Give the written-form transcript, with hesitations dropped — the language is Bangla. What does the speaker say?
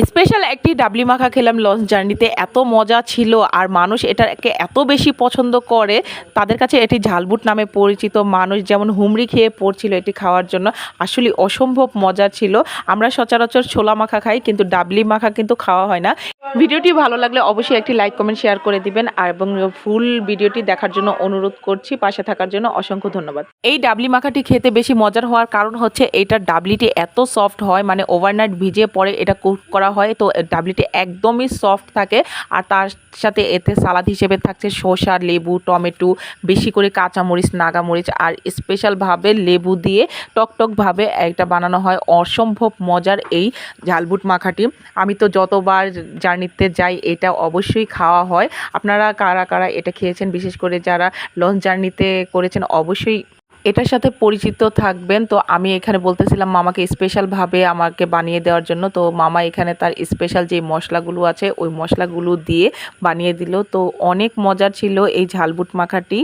স্পেশাল একটি ডাবলি মাখা খেলাম লঞ্চ জার্নিতে, এত মজা ছিল আর মানুষ এটাকে এত বেশি পছন্দ করে, তাদের কাছে এটি ঝালবুট নামে পরিচিত। মানুষ যেমন হুমড়ি খেয়ে পড়ছিল এটি খাওয়ার জন্য, আসলে অসম্ভব মজা ছিল। আমরা সচরাচর ছোলা মাখা খাই, কিন্তু ডাবলি মাখা কিন্তু খাওয়া হয় না। ভিডিওটি ভালো লাগলে অবশ্যই একটি লাইক কমেন্ট শেয়ার করে দিবেন, আর এবং ফুল ভিডিওটি দেখার জন্য অনুরোধ করছি। পাশে থাকার জন্য অসংখ্য ধন্যবাদ। এই ডাবলি মাখাটি খেতে বেশি মজার হওয়ার কারণ হচ্ছে এইটার ডাবলিটি এত সফট হয়, মানে ওভারনাইট ভিজিয়ে পরে এটা কুক করা হয়, তো ডাবলিটি একদমই সফট থাকে। আর তার সাথে এতে সালাদ হিসেবে থাকছে শসা, লেবু, টমেটো, বেশি করে কাঁচামরিচ, নাগামরিচ, আর স্পেশালভাবে লেবু দিয়ে টকটকভাবে একটা বানানো হয়। অসম্ভব মজার এই ঝালবুট মাখাটি। আমি তো যতবার জার্নিতে যাই এটা অবশ্যই খাওয়া হয়। আপনারা কারা কারা এটা খেয়েছেন, বিশেষ করে যারা লঞ্চ জার্নিতে করেছেন, অবশ্যই এটার সাথে পরিচিত থাকবেন। তো আমি এখানে বলতেছিলাম মামাকে স্পেশালভাবে আমাকে বানিয়ে দেওয়ার জন্য, তো মামা এখানে তার স্পেশাল যে মশলাগুলো আছে ওই মশলাগুলো দিয়ে বানিয়ে দিল। তো অনেক মজার ছিল এই ঝালবুট মাখাটি।